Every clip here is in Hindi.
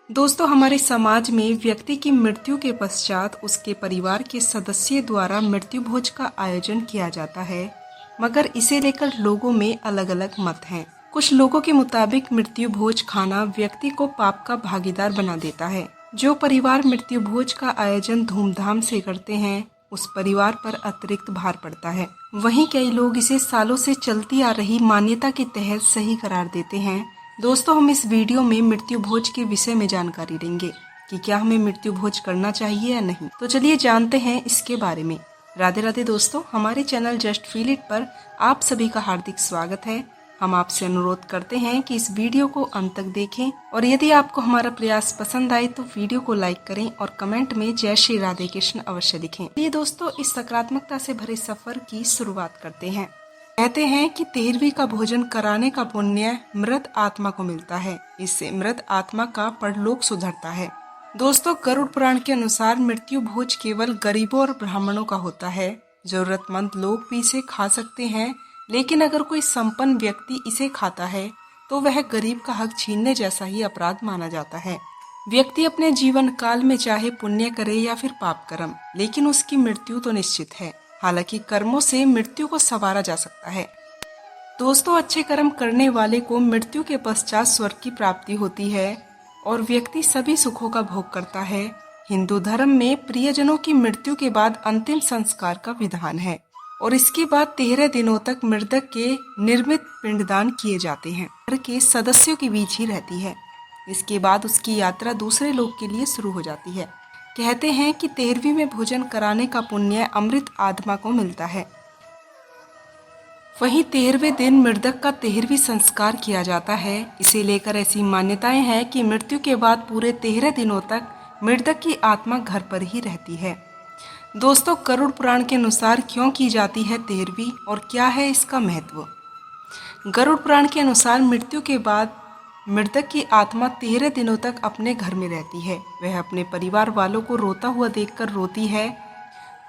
दोस्तों, हमारे समाज में व्यक्ति की मृत्यु के पश्चात उसके परिवार के सदस्य द्वारा मृत्यु भोज का आयोजन किया जाता है, मगर इसे लेकर लोगों में अलग अलग मत हैं। कुछ लोगों के मुताबिक मृत्यु भोज खाना व्यक्ति को पाप का भागीदार बना देता है। जो परिवार मृत्यु भोज का आयोजन धूमधाम से करते हैं, उस परिवार पर अतिरिक्त भार पड़ता है। वहीं कई लोग इसे सालों से चलती आ रही मान्यता के तहत सही करार देते हैं। दोस्तों, हम इस वीडियो में मृत्यु भोज के विषय में जानकारी देंगे कि क्या हमें मृत्यु भोज करना चाहिए या नहीं। तो चलिए जानते हैं इसके बारे में। राधे राधे दोस्तों, हमारे चैनल जस्ट फील इट पर आप सभी का हार्दिक स्वागत है। हम आपसे अनुरोध करते हैं कि इस वीडियो को अंत तक देखें और यदि आपको हमारा प्रयास पसंद आए तो वीडियो को लाइक करें और कमेंट में जय श्री राधे कृष्ण अवश्य लिखें। ये दोस्तों, इस सकारात्मकता से भरे सफर की शुरुआत करते हैं। कहते हैं कि 13वीं का भोजन कराने का पुण्य मृत आत्मा को मिलता है। इससे मृत आत्मा का परलोक सुधरता है। दोस्तों, गरुड़ पुराण के अनुसार मृत्यु भोज केवल गरीबों और ब्राह्मणों का होता है। जरूरतमंद लोग भी इसे खा सकते हैं, लेकिन अगर कोई संपन्न व्यक्ति इसे खाता है तो वह गरीब का हक छीनने जैसा ही अपराध माना जाता है। व्यक्ति अपने जीवन काल में चाहे पुण्य करे या फिर पाप कर्म, लेकिन उसकी मृत्यु तो निश्चित है। हालांकि कर्मों से मृत्यु को संवारा जा सकता है। दोस्तों, अच्छे कर्म करने वाले को मृत्यु के पश्चात स्वर्ग की प्राप्ति होती है और व्यक्ति सभी सुखों का भोग करता है। हिंदू धर्म में प्रियजनों की मृत्यु के बाद अंतिम संस्कार का विधान है और इसके बाद 13 दिनों तक मृतक के निर्मित पिंडदान किए जाते हैं। घर के सदस्यों के बीच ही रहती है। इसके बाद उसकी यात्रा दूसरे लोक के लिए शुरू हो जाती है। कहते हैं कि 13वीं में भोजन कराने का पुण्य अमृत आत्मा को मिलता है। वहीं 13वें दिन मृतक का 13वीं संस्कार किया जाता है। इसे लेकर ऐसी मान्यताएं हैं कि मृत्यु के बाद पूरे 13 दिनों तक मृतक की आत्मा घर पर ही रहती है। दोस्तों, गरुड़ पुराण के अनुसार क्यों की जाती है 13वीं और क्या है इसका महत्व। गरुड़ पुराण के अनुसार मृत्यु के बाद मृतक की आत्मा 13 दिनों तक अपने घर में रहती है। वह अपने परिवार वालों को रोता हुआ देखकर रोती है।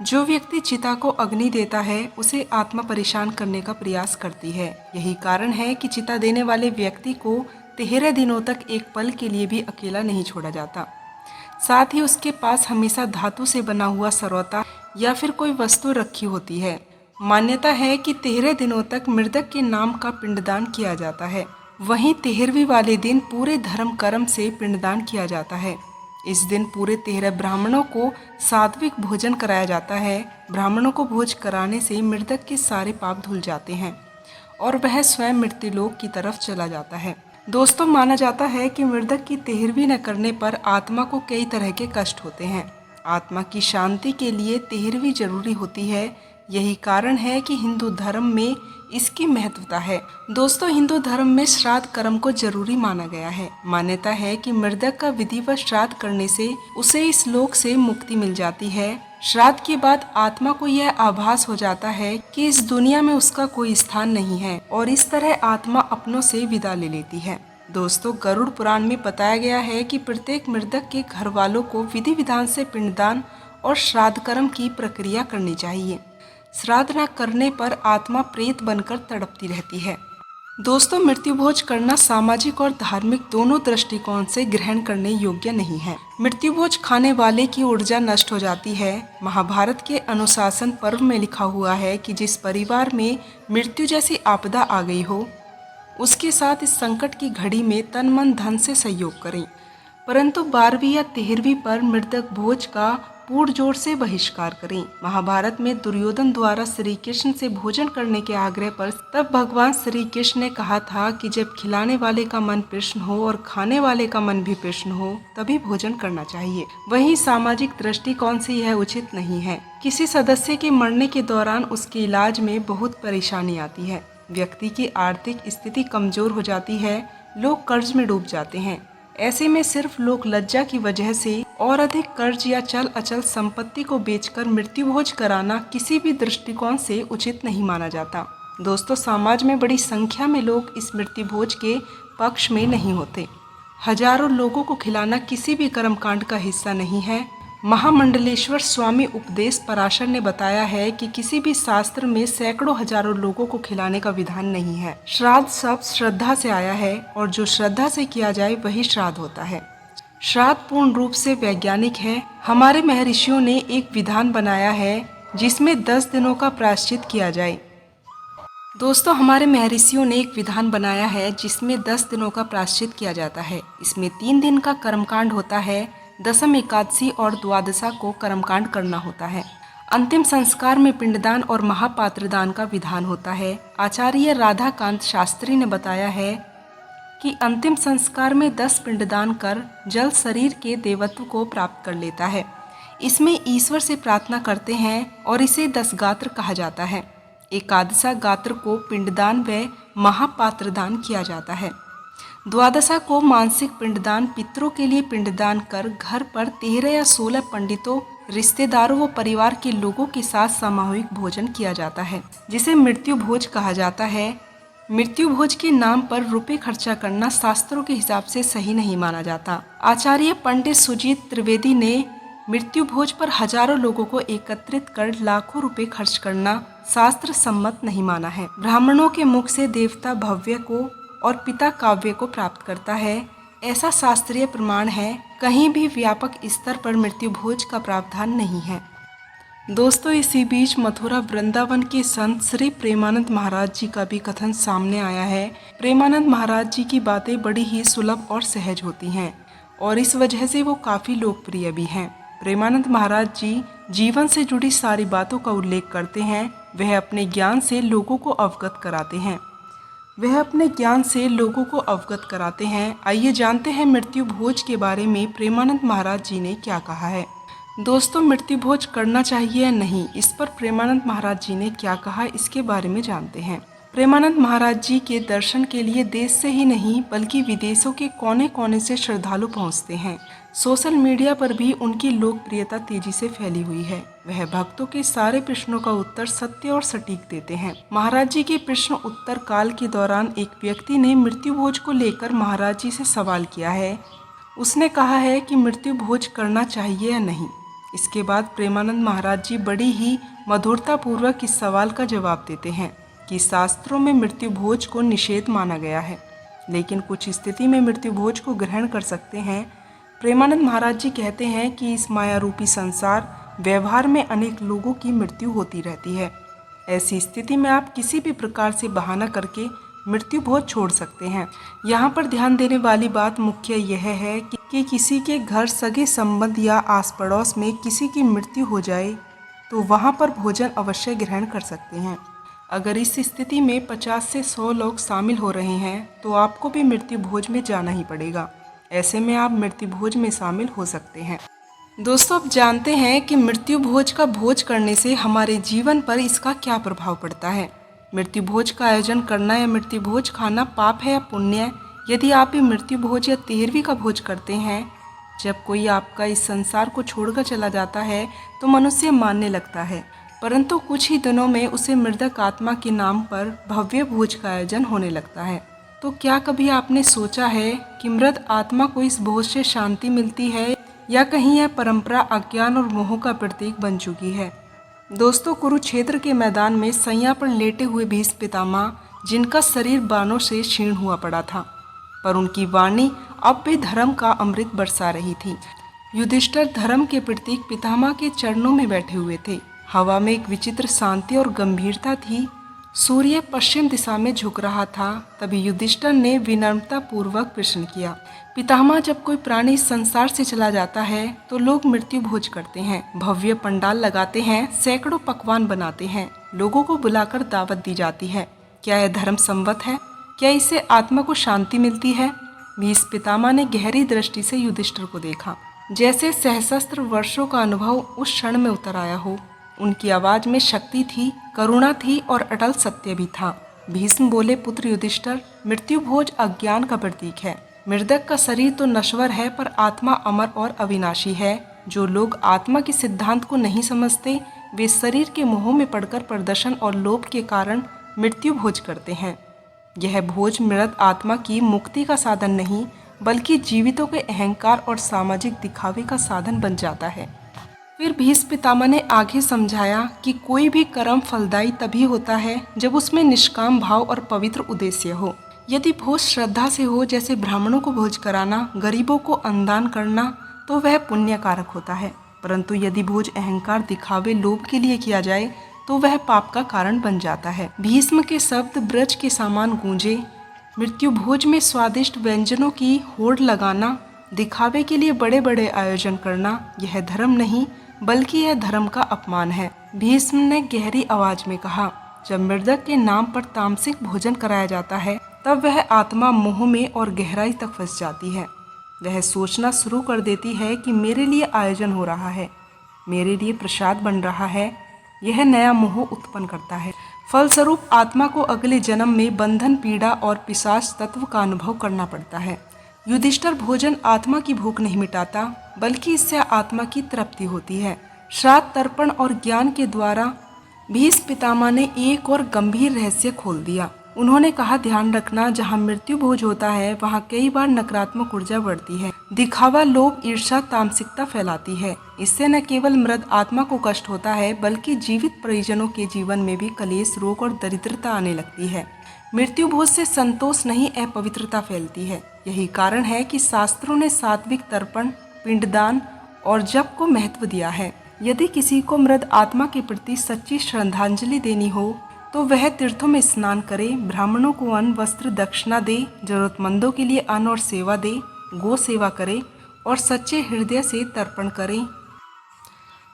जो व्यक्ति चिता को अग्नि देता है उसे आत्मा परेशान करने का प्रयास करती है। यही कारण है कि चिता देने वाले व्यक्ति को 13 दिनों तक एक पल के लिए भी अकेला नहीं छोड़ा जाता। साथ ही उसके पास हमेशा धातु से बना हुआ सरौता या फिर कोई वस्तु रखी होती है। मान्यता है कि 13 दिनों तक मृतक के नाम का पिंडदान किया जाता है। वहीं 13वीं वाले दिन पूरे धर्म कर्म से पिंडदान किया जाता है। इस दिन पूरे 13 ब्राह्मणों को सात्विक भोजन कराया जाता है। ब्राह्मणों को भोज कराने से मृतक के सारे पाप धुल जाते हैं और वह स्वयं मृत्युलोक की तरफ चला जाता है। दोस्तों, माना जाता है कि मृतक की 13वीं न करने पर आत्मा को कई तरह के कष्ट होते हैं। आत्मा की शांति के लिए 13वीं जरूरी होती है। यही कारण है कि हिंदू धर्म में इसकी महत्वता है। दोस्तों, हिंदू धर्म में श्राद्ध कर्म को जरूरी माना गया है। मान्यता है कि मृतक का विधिवत श्राद्ध करने से उसे इस लोक से मुक्ति मिल जाती है। श्राद्ध के बाद आत्मा को यह आभास हो जाता है कि इस दुनिया में उसका कोई स्थान नहीं है और इस तरह आत्मा अपनों से विदा ले लेती है। दोस्तों, गरुड़ पुराण में बताया गया है कि प्रत्येक मृतक के घर वालों को विधि विधान से पिंडदान और श्राद्ध कर्म की प्रक्रिया करनी चाहिए। श्राद्ध न करने पर आत्मा प्रेत बनकर तड़पती रहती है। दोस्तों, मृत्यु भोज करना सामाजिक और धार्मिक दोनों दृष्टिकोण से ग्रहण करने योग्य नहीं है। मृत्यु भोज खाने वाले की ऊर्जा नष्ट हो जाती है। महाभारत के अनुशासन पर्व में लिखा हुआ है कि जिस परिवार में मृत्यु जैसी आपदा आ गई हो, उसके साथ इस संकट की घड़ी में तन मन धन से सहयोग करें, परंतु 12वीं या 13वीं पर मृतक भोज का पूर्ण जोर से बहिष्कार करें। महाभारत में दुर्योधन द्वारा श्री कृष्ण से भोजन करने के आग्रह पर तब भगवान श्री कृष्ण ने कहा था कि जब खिलाने वाले का मन प्रसन्न हो और खाने वाले का मन भी प्रसन्न हो तभी भोजन करना चाहिए। वहीं सामाजिक दृष्टिकोण से यह उचित नहीं है। किसी सदस्य के मरने के दौरान उसके इलाज में बहुत परेशानी आती है। व्यक्ति की आर्थिक स्थिति कमजोर हो जाती है। लोग कर्ज में डूब जाते हैं। ऐसे में सिर्फ लोग लज्जा की वजह से और अधिक कर्ज या चल अचल संपत्ति को बेचकर मृत्यु भोज कराना किसी भी दृष्टिकोण से उचित नहीं माना जाता। दोस्तों, समाज में बड़ी संख्या में लोग इस मृत्यु भोज के पक्ष में नहीं होते। हजारों लोगों को खिलाना किसी भी कर्मकांड का हिस्सा नहीं है। महामंडलेश्वर स्वामी उपदेश पराशर ने बताया है कि किसी भी शास्त्र में सैकड़ों हजारों लोगों को खिलाने का विधान नहीं है। श्राद्ध शब्द श्रद्धा से आया है और जो श्रद्धा से किया जाए वही श्राद्ध होता है। श्राद्ध पूर्ण रूप से वैज्ञानिक है। हमारे महर्षियों ने एक विधान बनाया है जिसमें 10 दिनों का प्रायश्चित किया जाए। दोस्तों, हमारे महर्षियों ने एक विधान बनाया है जिसमें 10 दिनों का प्रायश्चित किया जाता है। इसमें 3 दिन का कर्मकांड होता है, दशम एकादशी और द्वादशा को कर्मकांड करना होता है। अंतिम संस्कार में पिंडदान और महापात्रदान का विधान होता है। आचार्य राधाकांत शास्त्री ने बताया है कि अंतिम संस्कार में 10 पिंडदान कर जल शरीर के देवत्व को प्राप्त कर लेता है। इसमें ईश्वर से प्रार्थना करते हैं और इसे 10 गात्र कहा जाता है। एकादशा गात्र को पिंडदान व महापात्रदान किया जाता है। द्वादशा को मानसिक पिंडदान, पितरों के लिए पिंडदान कर घर पर 13 या 16 पंडितों, रिश्तेदारों व परिवार के लोगों के साथ सामूहिक भोजन किया जाता है, जिसे मृत्यु भोज कहा जाता है। मृत्यु भोज के नाम पर रुपए खर्चा करना शास्त्रों के हिसाब से सही नहीं माना जाता। आचार्य पंडित सुजीत त्रिवेदी ने मृत्यु भोज पर हजारों लोगों को एकत्रित कर लाखों रुपए खर्च करना शास्त्र सम्मत नहीं माना है। ब्राह्मणों के मुख से देवता भव्य को और पिता काव्य को प्राप्त करता है, ऐसा शास्त्रीय प्रमाण है। कहीं भी व्यापक स्तर पर मृत्यु भोज का प्रावधान नहीं है। दोस्तों, इसी बीच मथुरा वृंदावन के संत श्री प्रेमानंद महाराज जी का भी कथन सामने आया है। प्रेमानंद महाराज जी की बातें बड़ी ही सुलभ और सहज होती हैं और इस वजह से वो काफ़ी लोकप्रिय भी हैं। प्रेमानंद महाराज जी जीवन से जुड़ी सारी बातों का उल्लेख करते हैं। वह अपने ज्ञान से लोगों को अवगत कराते हैं। आइए जानते हैं मृत्यु भोज के बारे में प्रेमानंद महाराज जी ने क्या कहा है। दोस्तों, मृत्यु भोज करना चाहिए या नहीं, इस पर प्रेमानंद महाराज जी ने क्या कहा, इसके बारे में जानते हैं। प्रेमानंद महाराज जी के दर्शन के लिए देश से ही नहीं बल्कि विदेशों के कोने कोने से श्रद्धालु पहुंचते हैं। सोशल मीडिया पर भी उनकी लोकप्रियता तेजी से फैली हुई है। वह भक्तों के सारे प्रश्नों का उत्तर सत्य और सटीक देते हैं। महाराज जी के प्रश्न उत्तर काल के दौरान एक व्यक्ति ने मृत्यु भोज को लेकर महाराज जी से सवाल किया है। उसने कहा है कि मृत्यु भोज करना चाहिए या नहीं। इसके बाद प्रेमानंद महाराज जी बड़ी ही मधुरता पूर्वक इस सवाल का जवाब देते हैं कि शास्त्रों में मृत्यु भोज को निषेध माना गया है, लेकिन कुछ स्थिति में मृत्यु भोज को ग्रहण कर सकते हैं। प्रेमानंद महाराज जी कहते हैं कि इस माया रूपी संसार व्यवहार में अनेक लोगों की मृत्यु होती रहती है। ऐसी स्थिति में आप किसी भी प्रकार से बहाना करके मृत्यु भोज छोड़ सकते हैं। यहाँ पर ध्यान देने वाली बात मुख्य यह है कि किसी के घर सगे संबंध या आस पड़ोस में किसी की मृत्यु हो जाए तो वहाँ पर भोजन अवश्य ग्रहण कर सकते हैं। अगर इस स्थिति में 50 से 100 लोग शामिल हो रहे हैं तो आपको भी मृत्यु भोज में जाना ही पड़ेगा। ऐसे में आप मृत्यु भोज में शामिल हो सकते हैं। दोस्तों, अब जानते हैं कि मृत्यु भोज का भोज करने से हमारे जीवन पर इसका क्या प्रभाव पड़ता है। मृत्यु भोज का आयोजन करना या मृत्यु भोज खाना पाप है या पुण्य? यदि आप भी मृत्यु भोज या 13वीं का भोज करते हैं, जब कोई आपका इस संसार को छोड़कर चला जाता है तो मनुष्य मानने लगता है, परंतु कुछ ही दिनों में उसे मृतक आत्मा के नाम पर भव्य भोज का आयोजन होने लगता है। तो क्या कभी आपने सोचा है कि मृत आत्मा को इस भोज से शांति मिलती है या कहीं यह परंपरा अज्ञान और मोह का प्रतीक बन चुकी है? दोस्तों, कुरुक्षेत्र के मैदान में सैया पर लेटे हुए भीष्म पितामह, जिनका शरीर बाणों से क्षीण हुआ पड़ा था, पर उनकी वाणी अब भी धर्म का अमृत बरसा रही थी। युधिष्ठिर धर्म के प्रतीक पितामह के चरणों में बैठे हुए थे। हवा में एक विचित्र शांति और गंभीरता थी। सूर्य पश्चिम दिशा में झुक रहा था। तभी युधिष्ठिर ने विनम्रता पूर्वक प्रश्न किया, पितामह, जब कोई प्राणी इस संसार से चला जाता है तो लोग मृत्यु भोज करते हैं, भव्य पंडाल लगाते हैं, सैकड़ों पकवान बनाते हैं, लोगों को बुलाकर दावत दी जाती है। क्या यह धर्म सम्मत है? क्या इससे आत्मा को शांति मिलती है? भीष्म पितामह ने गहरी दृष्टि से युधिष्ठिर को देखा, जैसे सहस्त्र वर्षों का अनुभव उस क्षण में उतर आया हो। उनकी आवाज में शक्ति थी, करुणा थी और अटल सत्य भी था। भीष्म बोले, पुत्र युधिष्ठिर, मृत्यु भोज अज्ञान का प्रतीक है। मृतक का शरीर तो नश्वर है पर आत्मा अमर और अविनाशी है। जो लोग आत्मा के सिद्धांत को नहीं समझते वे शरीर के मोह में पड़कर प्रदर्शन और लोभ के कारण मृत्यु भोज करते हैं। यह भोज मृत आत्मा की मुक्ति का साधन नहीं बल्कि जीवितों के अहंकार और सामाजिक दिखावे का साधन बन जाता है। फिर भीष्म पितामह ने आगे समझाया कि कोई भी कर्म फलदायी तभी होता है जब उसमें निष्काम भाव और पवित्र उद्देश्य हो। यदि भोज श्रद्धा से हो, जैसे ब्राह्मणों को भोज कराना, गरीबों को अन्नदान करना, तो वह पुण्य कारक होता है। परंतु यदि भोज अहंकार, दिखावे, लोभ के लिए किया जाए तो वह पाप का कारण बन जाता है। भीष्म के शब्द ब्रज के समान गूंजे। मृत्यु भोज में स्वादिष्ट व्यंजनों की होड़ लगाना, दिखावे के लिए बड़े बड़े आयोजन करना, यह धर्म नहीं बल्कि यह धर्म का अपमान है। भीष्म ने गहरी आवाज में कहा, जब मृतक के नाम पर तामसिक भोजन कराया जाता है तब वह आत्मा मोह में और गहराई तक फंस जाती है। वह सोचना शुरू कर देती है कि मेरे लिए आयोजन हो रहा है, मेरे लिए प्रसाद बन रहा है। यह नया मोह उत्पन्न करता है। फलस्वरूप आत्मा को अगले जन्म में बंधन, पीड़ा और पिशाच तत्व का अनुभव करना पड़ता है। युधिष्ठिर भोजन आत्मा की भूख नहीं मिटाता, बल्कि इससे आत्मा की तृप्ति होती है। श्राद्ध, तर्पण और ज्ञान के द्वारा भीष्म पितामह ने एक और गंभीर रहस्य खोल दिया। उन्होंने कहा, ध्यान रखना, जहाँ मृत्यु भोज होता है वहाँ कई बार नकारात्मक ऊर्जा बढ़ती है। दिखावा, लोभ, ईर्ष्या, तामसिकता फैलाती है। इससे न केवल मृत आत्मा को कष्ट होता है, बल्कि जीवित परिजनों के जीवन में भी कलेश, रोग और दरिद्रता आने लगती है। मृत्यु भोज से संतोष नहीं, अपवित्रता फैलती है। यही कारण है कि शास्त्रों ने सात्विक तर्पण, पिंडदान और जप को महत्व दिया है। यदि किसी को मृत आत्मा के प्रति सच्ची श्रद्धांजलि देनी हो तो वह तीर्थों में स्नान करे, ब्राह्मणों को अन्न, वस्त्र, दक्षिणा दे, जरूरतमंदों के लिए अन्न और सेवा दे, गो सेवा करे और सच्चे हृदय से तर्पण करे।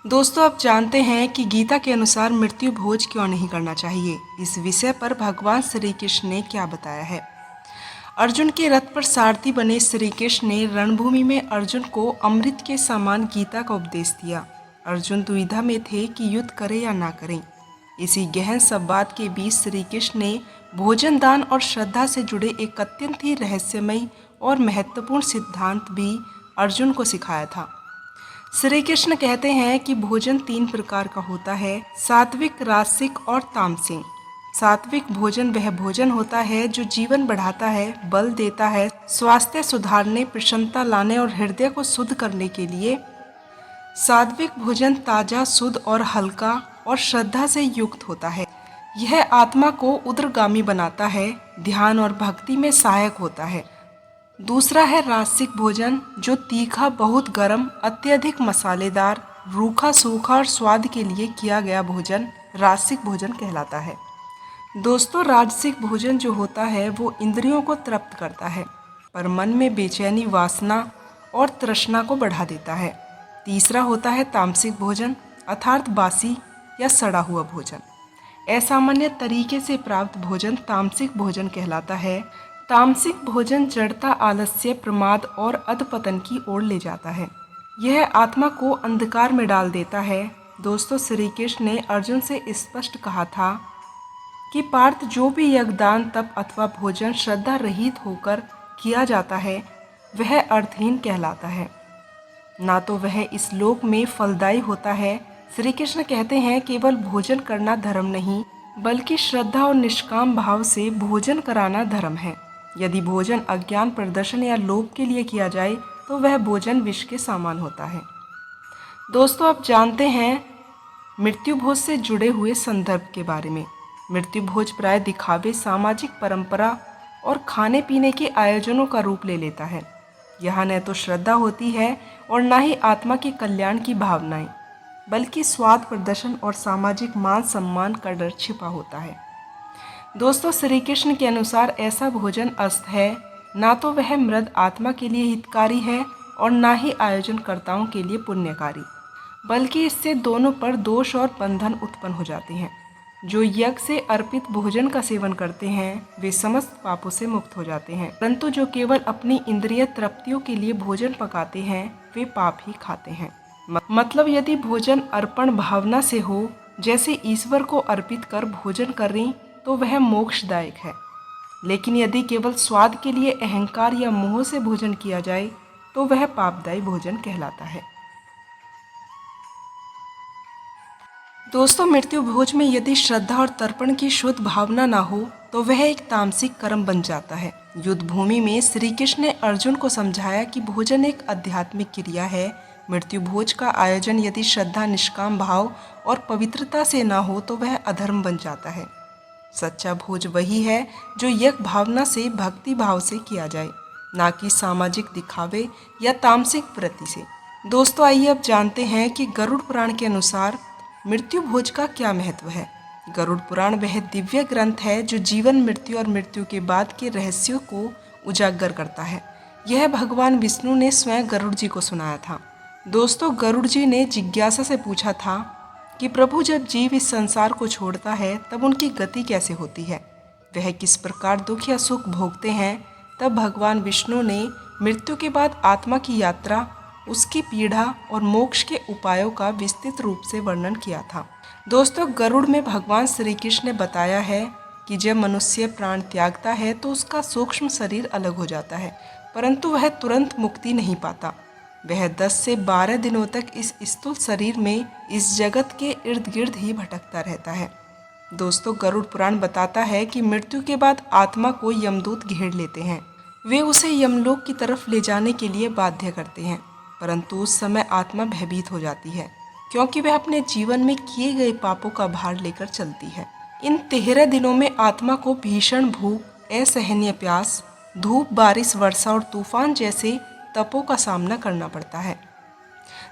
दोस्तों, आप जानते हैं कि गीता के अनुसार मृत्यु भोज क्यों नहीं करना चाहिए। इस विषय पर भगवान श्री कृष्ण ने क्या बताया है। अर्जुन के रथ पर सारथी बने श्री कृष्ण ने रणभूमि में अर्जुन को अमृत के समान गीता का उपदेश दिया। अर्जुन दुविधा में थे कि युद्ध करें या ना करें। इसी गहन संवाद के बीच श्री कृष्ण ने भोजन, दान और श्रद्धा से जुड़े एक अत्यंत ही रहस्यमय और महत्वपूर्ण सिद्धांत भी अर्जुन को सिखाया था। श्री कृष्ण कहते हैं कि भोजन 3 प्रकार का होता है, सात्विक, राजसिक और तामसिक। सात्विक भोजन वह भोजन होता है जो जीवन बढ़ाता है, बल देता है, स्वास्थ्य सुधारने, प्रसन्नता लाने और हृदय को शुद्ध करने के लिए। सात्विक भोजन ताजा, शुद्ध और हल्का और श्रद्धा से युक्त होता है। यह आत्मा को उद्रगामी बनाता है, ध्यान और भक्ति में सहायक होता है। दूसरा है राजसिक भोजन, जो तीखा, बहुत गर्म, अत्यधिक मसालेदार, रूखा, सूखा और स्वाद के लिए किया गया भोजन राजसिक भोजन कहलाता है। दोस्तों, राजसिक भोजन जो होता है वो इंद्रियों को तृप्त करता है, पर मन में बेचैनी, वासना और तृष्णा को बढ़ा देता है। तीसरा होता है तामसिक भोजन, अर्थात बासी या सड़ा हुआ भोजन। असामान्य तरीके से प्राप्त भोजन तामसिक भोजन कहलाता है। तामसिक भोजन जड़ता, आलस्य, प्रमाद और अधपतन की ओर ले जाता है। यह आत्मा को अंधकार में डाल देता है। दोस्तों, श्री कृष्ण ने अर्जुन से स्पष्ट कहा था कि पार्थ, जो भी यज्ञदान, तप अथवा भोजन श्रद्धा रहित होकर किया जाता है वह अर्थहीन कहलाता है, ना तो वह इस लोक में फलदायी होता है। श्री कृष्ण कहते हैं, केवल भोजन करना धर्म नहीं, बल्कि श्रद्धा और निष्काम भाव से भोजन कराना धर्म है। यदि भोजन अज्ञान, प्रदर्शन या लोभ के लिए किया जाए तो वह भोजन विष के समान होता है। दोस्तों, आप जानते हैं मृत्यु भोज से जुड़े हुए संदर्भ के बारे में। मृत्यु भोज प्राय दिखावे, सामाजिक परंपरा और खाने पीने के आयोजनों का रूप ले लेता है। यहाँ न तो श्रद्धा होती है और न ही आत्मा के कल्याण की भावनाएं, बल्कि स्वाद, प्रदर्शन और सामाजिक मान सम्मान का डर छिपा होता है। दोस्तों, श्री कृष्ण के अनुसार ऐसा भोजन अस्त है, ना तो वह मृत आत्मा के लिए हितकारी है और ना ही आयोजनकर्ताओं के लिए पुण्यकारी, बल्कि इससे दोनों पर दोष और बंधन उत्पन्न हो जाते हैं। जो यज्ञ से अर्पित भोजन का सेवन करते हैं वे समस्त पापों से मुक्त हो जाते हैं, परंतु जो केवल अपनी इंद्रिय तृप्तियों के लिए भोजन पकाते हैं वे पाप ही खाते हैं। मतलब यदि भोजन अर्पण भावना से हो, जैसे ईश्वर को अर्पित कर भोजन करें, तो वह मोक्षदायक है। लेकिन यदि केवल स्वाद के लिए अहंकार या मोह से भोजन किया जाए तो वह पापदायी भोजन कहलाता है। दोस्तों, मृत्यु भोज में यदि श्रद्धा और तर्पण की शुद्ध भावना ना हो तो वह एक तामसिक कर्म बन जाता है। युद्ध भूमि में श्री कृष्ण ने अर्जुन को समझाया कि भोजन एक आध्यात्मिक क्रिया है। मृत्यु भोज का आयोजन यदि श्रद्धा, निष्काम भाव और पवित्रता से ना हो तो वह अधर्म बन जाता है। सच्चा भोज वही है जो यज्ञ भावना से, भक्ति भाव से किया जाए, ना कि सामाजिक दिखावे या तामसिक वृत्ति से। दोस्तों, आइए अब जानते हैं कि गरुड़ पुराण के अनुसार मृत्यु भोज का क्या महत्व है। गरुड़ पुराण वह दिव्य ग्रंथ है जो जीवन, मृत्यु और मृत्यु के बाद के रहस्यों को उजागर करता है। यह भगवान विष्णु ने स्वयं गरुड़ जी को सुनाया था। दोस्तों, गरुड़ जी ने जिज्ञासा से पूछा था कि प्रभु, जब जीव इस संसार को छोड़ता है तब उनकी गति कैसे होती है, वह किस प्रकार दुख या सुख भोगते हैं। तब भगवान विष्णु ने मृत्यु के बाद आत्मा की यात्रा, उसकी पीड़ा और मोक्ष के उपायों का विस्तृत रूप से वर्णन किया था। दोस्तों, गरुड़ में भगवान श्री कृष्ण ने बताया है कि जब मनुष्य प्राण त्यागता है तो उसका सूक्ष्म शरीर अलग हो जाता है, परंतु वह तुरंत मुक्ति नहीं पाता। वह 10 से 12 दिनों तक इस स्थूल शरीर में, इस जगत के इर्द गिर्द ही भटकता रहता है। दोस्तों, गरुड़ पुराण बताता है कि मृत्यु के बाद आत्मा को यमदूत घेर लेते हैं। वे उसे यमलोक की तरफ ले जाने के लिए बाध्य करते हैं, परंतु उस समय आत्मा भयभीत हो जाती है, क्योंकि वह अपने जीवन में किए गए पापों का भार लेकर चलती है। इन 13 दिनों में आत्मा को भीषण भूख, असहनीय प्यास, धूप, बारिश, वर्षा और तूफान जैसे तपों का सामना करना पड़ता है।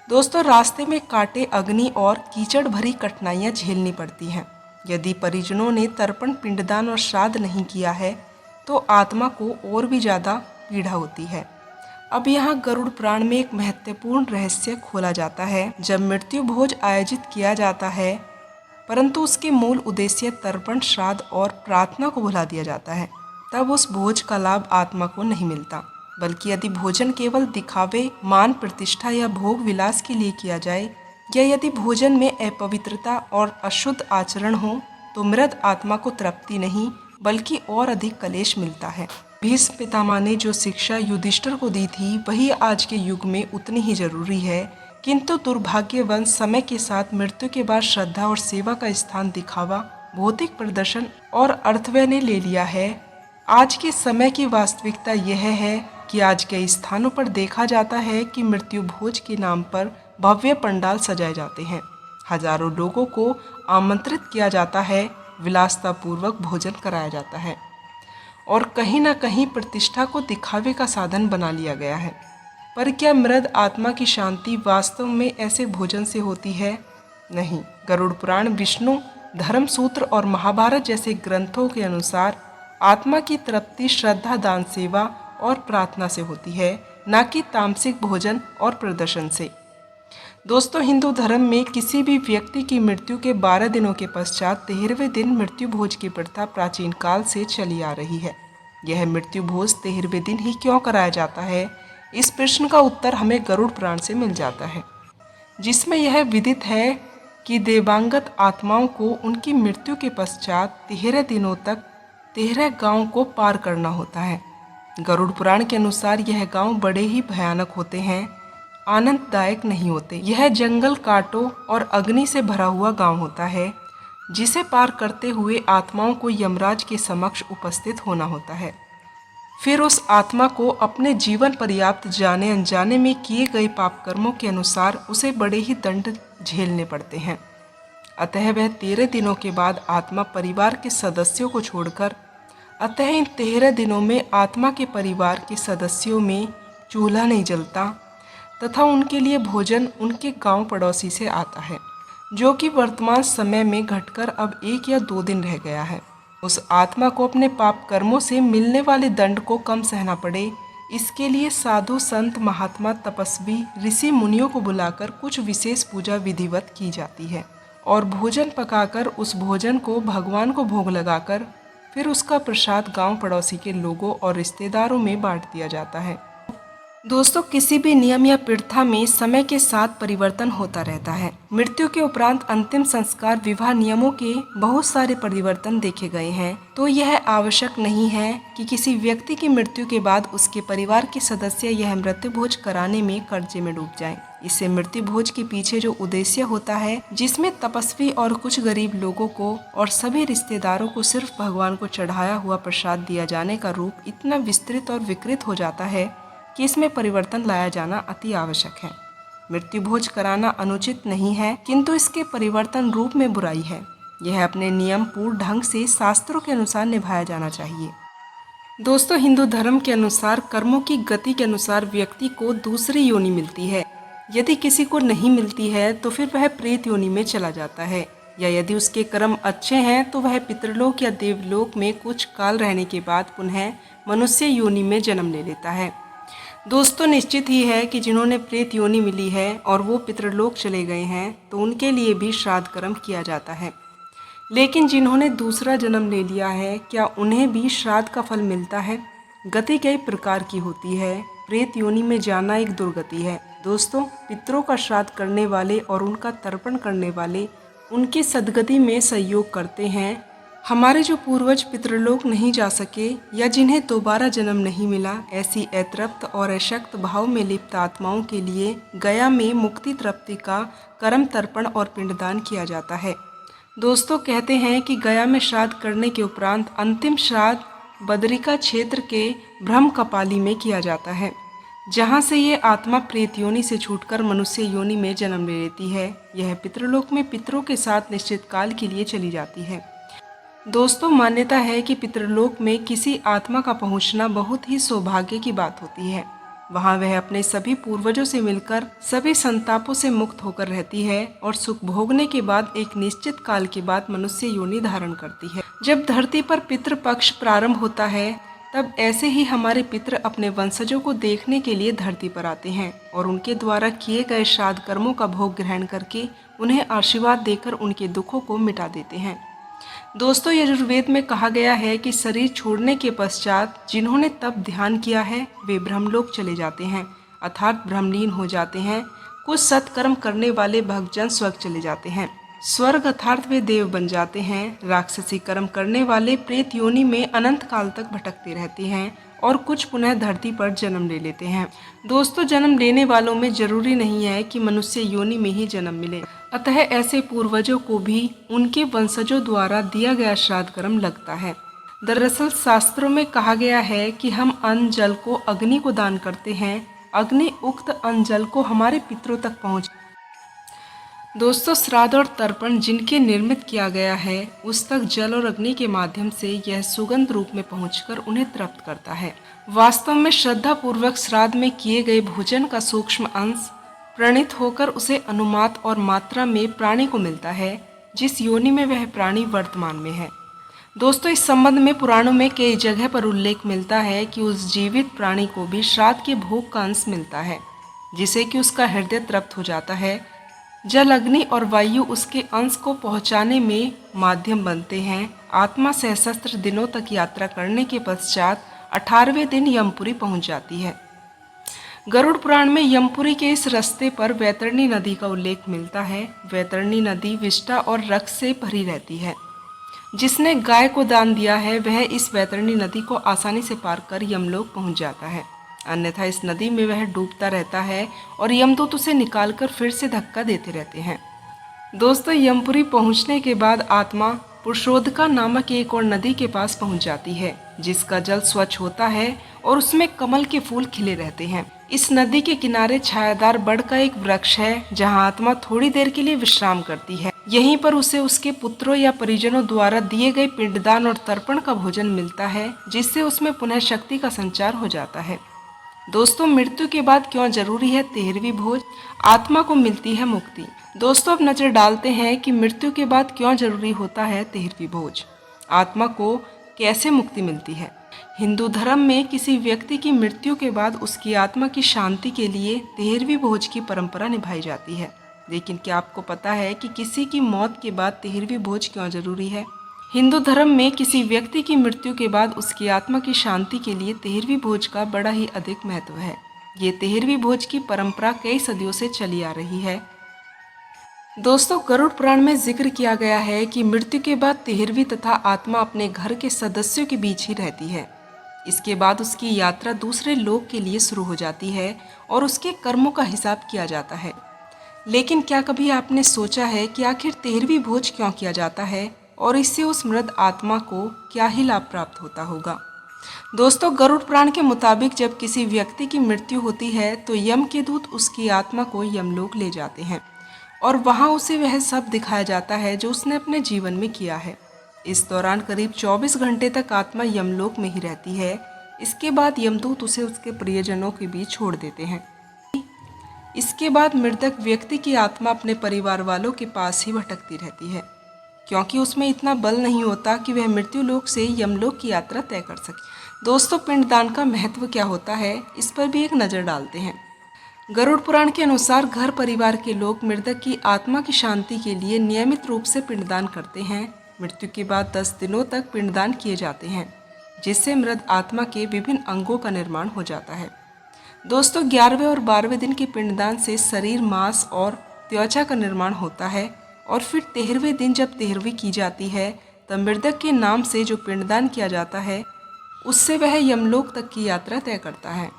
दोस्तों, रास्ते में कांटे, अग्नि और कीचड़ भरी कठिनाइयां झेलनी पड़ती हैं। यदि परिजनों ने तर्पण, पिंडदान और श्राद्ध नहीं किया है तो आत्मा को और भी ज़्यादा पीड़ा होती है। अब यहाँ गरुड़ पुराण में एक महत्वपूर्ण रहस्य खोला जाता है। जब मृत्यु भोज आयोजित किया जाता है, परंतु उसके मूल उद्देश्य तर्पण, श्राद्ध और प्रार्थना को भुला दिया जाता है, तब उस भोज का लाभ आत्मा को नहीं मिलता। बल्कि यदि भोजन केवल दिखावे, मान प्रतिष्ठा या भोग विलास के लिए किया जाए, या यदि भोजन में अपवित्रता और अशुद्ध आचरण हो, तो मृत आत्मा को तृप्ति नहीं बल्कि और अधिक कलेश मिलता है। भीष्म पितामह ने जो शिक्षा युधिष्ठिर को दी थी, वही आज के युग में उतनी ही जरूरी है। किंतु दुर्भाग्यवश समय के साथ मृत्यु के बाद श्रद्धा और सेवा का स्थान दिखावा, भौतिक प्रदर्शन और अर्थव्यय ने ले लिया है। आज के समय की वास्तविकता यह है कि आज कई स्थानों पर देखा जाता है कि मृत्यु भोज के नाम पर भव्य पंडाल सजाए जाते हैं, हजारों लोगों को आमंत्रित किया जाता है, विलासतापूर्वक भोजन कराया जाता है और कहीं ना कहीं प्रतिष्ठा को दिखावे का साधन बना लिया गया है। पर क्या मृत आत्मा की शांति वास्तव में ऐसे भोजन से होती है? नहीं। गरुड़ पुराण, विष्णु धर्म सूत्र और महाभारत जैसे ग्रंथों के अनुसार आत्मा की तृप्ति श्रद्धा, दान, सेवा और प्रार्थना से होती है, न कि तामसिक भोजन और प्रदर्शन से। दोस्तों, हिंदू धर्म में किसी भी व्यक्ति की मृत्यु के 12 दिनों के पश्चात 13वें दिन मृत्यु भोज की प्रथा प्राचीन काल से चली आ रही है। यह मृत्यु भोज 13वें दिन ही क्यों कराया जाता है, इस प्रश्न का उत्तर हमें गरुड़ पुराण से मिल जाता है, जिसमें यह विदित है कि देवांगत आत्माओं को उनकी मृत्यु के पश्चात 13 दिनों तक 13 गांवों को पार करना होता है। गरुड़ पुराण के अनुसार यह गांव बड़े ही भयानक होते हैं, आनंददायक नहीं होते। यह जंगल, कांटों और अग्नि से भरा हुआ गांव होता है, जिसे पार करते हुए आत्माओं को यमराज के समक्ष उपस्थित होना होता है। फिर उस आत्मा को अपने जीवन पर्याप्त जाने अनजाने में किए गए पाप कर्मों के अनुसार उसे बड़े ही दंड झेलने पड़ते हैं। अतः वह 13 दिनों के बाद आत्मा परिवार के सदस्यों को छोड़कर इन 13 दिनों में आत्मा के परिवार के सदस्यों में चूल्हा नहीं जलता तथा उनके लिए भोजन उनके गांव पड़ोसी से आता है, जो कि वर्तमान समय में घटकर अब 1 या 2 दिन रह गया है। उस आत्मा को अपने पाप कर्मों से मिलने वाले दंड को कम सहना पड़े, इसके लिए साधु, संत, महात्मा, तपस्वी, ऋषि, मुनियों को बुलाकर कुछ विशेष पूजा विधिवत की जाती है और भोजन पकाकर उस भोजन को भगवान को भोग लगाकर फिर उसका प्रसाद गांव पड़ोसी के लोगों और रिश्तेदारों में बांट दिया जाता है। दोस्तों, किसी भी नियम या प्रथा में समय के साथ परिवर्तन होता रहता है। मृत्यु के उपरांत अंतिम संस्कार विवाह नियमों के बहुत सारे परिवर्तन देखे गए हैं, तो यह आवश्यक नहीं है कि किसी व्यक्ति की मृत्यु के बाद उसके परिवार के सदस्य यह मृत्यु भोज कराने में कर्जे में डूब जाएं। इससे मृत्यु भोज के पीछे जो उद्देश्य होता है, जिसमें तपस्वी और कुछ गरीब लोगों को और सभी रिश्तेदारों को सिर्फ भगवान को चढ़ाया हुआ प्रसाद दिया जाने का रूप इतना विस्तृत और विकृत हो जाता है कि इसमें परिवर्तन लाया जाना अति आवश्यक है। मृत्यु भोज कराना अनुचित नहीं है, किंतु इसके परिवर्तन रूप में बुराई है। यह अपने नियम पूर्ण ढंग से शास्त्रों के अनुसार निभाया जाना चाहिए। दोस्तों, हिंदू धर्म के अनुसार कर्मों की गति के अनुसार व्यक्ति को दूसरी योनि मिलती है। यदि किसी को नहीं मिलती है तो फिर वह प्रेत योनि में चला जाता है, या यदि उसके कर्म अच्छे हैं तो वह पितृलोक या देवलोक में कुछ काल रहने के बाद पुनः मनुष्य योनि में जन्म ले लेता है। दोस्तों, निश्चित ही है कि जिन्होंने प्रेत योनि मिली है और वो पितृलोक चले गए हैं तो उनके लिए भी श्राद्ध कर्म किया जाता है। लेकिन जिन्होंने दूसरा जन्म ले लिया है, क्या उन्हें भी श्राद्ध का फल मिलता है? गति कई प्रकार की होती है। प्रेत योनि में जाना एक दुर्गति है। दोस्तों, पितरों का श्राद्ध करने वाले और उनका तर्पण करने वाले उनकी सद्गति में सहयोग करते हैं। हमारे जो पूर्वज पितृलोक नहीं जा सके या जिन्हें दोबारा जन्म नहीं मिला, ऐसी अतृप्त और अशक्त भाव में लिप्त आत्माओं के लिए गया में मुक्ति तृप्ति का कर्म तर्पण और पिंडदान किया जाता है। दोस्तों, कहते हैं कि गया में श्राद्ध करने के उपरांत अंतिम श्राद्ध बदरिका क्षेत्र के ब्रह्म कपाली में किया जाता है, जहां से ये आत्मा प्रेत योनि से छूटकर मनुष्य योनि में जन्म ले लेती है। यह पितृलोक में पितरों के साथ निश्चित काल के लिए चली जाती है। दोस्तों, मान्यता है कि पितृलोक में किसी आत्मा का पहुंचना बहुत ही सौभाग्य की बात होती है। वहां वह अपने सभी पूर्वजों से मिलकर सभी संतापों से मुक्त होकर रहती है और सुख भोगने के बाद एक निश्चित काल के बाद मनुष्य योनि धारण करती है। जब धरती पर पितृपक्ष प्रारंभ होता है, तब ऐसे ही हमारे पितृ अपने वंशजों को देखने के लिए धरती पर आते हैं और उनके द्वारा किए गए श्राद्ध कर्मों का भोग ग्रहण करके उन्हें आशीर्वाद देकर उनके दुखों को मिटा देते हैं। दोस्तों, यजुर्वेद में कहा गया है कि शरीर छोड़ने के पश्चात जिन्होंने तप ध्यान किया है वे ब्रह्मलोक चले जाते हैं, अर्थात ब्रह्मलीन हो जाते हैं। कुछ सत्कर्म करने वाले भक्तजन स्वर्ग चले जाते हैं, स्वर्ग अर्थात वे देव बन जाते हैं। राक्षसी कर्म करने वाले प्रेत योनि में अनंत काल तक भटकते रहते हैं और कुछ पुनः धरती पर जन्म ले लेते हैं। दोस्तों, जन्म लेने वालों में जरूरी नहीं है कि मनुष्य योनि में ही जन्म मिले, अतः ऐसे पूर्वजों को भी उनके वंशजों द्वारा दिया गया श्राद्ध कर्म लगता है। दरअसल शास्त्रों में कहा गया है कि हम अन्न जल को अग्नि को दान करते हैं, अग्नि उक्त अन्न जल को हमारे पितरों तक पहुँच। दोस्तों, श्राद्ध और तर्पण जिनके निर्मित किया गया है उस तक जल और अग्नि के माध्यम से यह सुगंध रूप में पहुंचकर उन्हें तृप्त करता है। वास्तव में श्रद्धा पूर्वक श्राद्ध में किए गए भोजन का सूक्ष्म अंश प्रणीत होकर उसे अनुमात और मात्रा में प्राणी को मिलता है, जिस योनि में वह प्राणी वर्तमान में है। दोस्तों, इस संबंध में पुराणों में कई जगह पर उल्लेख मिलता है कि उस जीवित प्राणी को भी श्राद्ध के भोग का अंश मिलता है, जिसे कि उसका हृदय तृप्त हो जाता है। जल, अग्नि और वायु उसके अंश को पहुंचाने में माध्यम बनते हैं। आत्मा सहस्त्र दिनों तक यात्रा करने के पश्चात 18वें दिन यमपुरी पहुंच जाती है। गरुड़ पुराण में यमपुरी के इस रास्ते पर वैतरणी नदी का उल्लेख मिलता है। वैतरणी नदी विष्टा और रक्त से भरी रहती है। जिसने गाय को दान दिया है वह इस वैतरणी नदी को आसानी से पार कर यमलोक पहुंच जाता है, अन्यथा इस नदी में वह डूबता रहता है और यमदूत उसे निकालकर फिर से धक्का देते रहते हैं। दोस्तों, यमपुरी पहुंचने के बाद आत्मा पुरुषोदका नामक एक और नदी के पास पहुंच जाती है, जिसका जल स्वच्छ होता है और उसमें कमल के फूल खिले रहते हैं। इस नदी के किनारे छायादार बड़ का एक वृक्ष है, जहां आत्मा थोड़ी देर के लिए विश्राम करती है। यहीं पर उसे उसके पुत्रों या परिजनों द्वारा दिए गए पिंडदान और तर्पण का भोजन मिलता है, जिससे उसमें पुनः शक्ति का संचार हो जाता है। दोस्तों, मृत्यु के बाद क्यों जरूरी है 13वीं भोज? आत्मा को मिलती है मुक्ति। दोस्तों, अब नजर डालते हैं कि मृत्यु के बाद क्यों जरूरी होता है 13वीं भोज। आत्मा को कैसे मुक्ति मिलती है? हिंदू धर्म में किसी व्यक्ति की मृत्यु के बाद उसकी आत्मा की शांति के लिए 13वीं भोज की परंपरा निभाई जाती है। लेकिन क्या आपको पता है कि किसी की मौत के बाद 13वीं भोज क्यों जरूरी है? हिंदू धर्म में किसी व्यक्ति की मृत्यु के बाद उसकी आत्मा की शांति के लिए 13वीं भोज का बड़ा ही अधिक महत्व है। ये 13वीं भोज की परंपरा कई सदियों से चली आ रही है। दोस्तों, गरुड़ पुराण में जिक्र किया गया है कि मृत्यु के बाद 13वीं तथा आत्मा अपने घर के सदस्यों के बीच ही रहती है। इसके बाद उसकी यात्रा दूसरे लोक के लिए शुरू हो जाती है और उसके कर्मों का हिसाब किया जाता है। लेकिन क्या कभी आपने सोचा है कि आखिर 13वीं भोज क्यों किया जाता है और इससे उस मृत आत्मा को क्या ही लाभ प्राप्त होता होगा? दोस्तों, गरुड़ पुराण के मुताबिक जब किसी व्यक्ति की मृत्यु होती है तो यम के दूत उसकी आत्मा को यमलोक ले जाते हैं और वहाँ उसे वह सब दिखाया जाता है जो उसने अपने जीवन में किया है। इस दौरान करीब 24 घंटे तक आत्मा यमलोक में ही रहती है। इसके बाद यमदूत उसे उसके प्रियजनों के बीच छोड़ देते हैं। इसके बाद मृतक व्यक्ति की आत्मा अपने परिवार वालों के पास ही भटकती रहती है, क्योंकि उसमें इतना बल नहीं होता कि वह मृत्यु लोक से यमलोक की यात्रा तय कर सके। दोस्तों, पिंडदान का महत्व क्या होता है, इस पर भी एक नज़र डालते हैं। गरुड़ पुराण के अनुसार घर परिवार के लोग मृतक की आत्मा की शांति के लिए नियमित रूप से पिंडदान करते हैं। मृत्यु के बाद 10 दिनों तक पिंडदान किए जाते हैं, जिससे मृत आत्मा के विभिन्न अंगों का निर्माण हो जाता है। दोस्तों, 11वें और 12वें दिन के पिंडदान से शरीर, मांस और त्वचा का निर्माण होता है, और फिर 13वें दिन जब 13वीं की जाती है तब मृतक के नाम से जो पिंडदान किया जाता है उससे वह यमलोक तक की यात्रा तय करता है।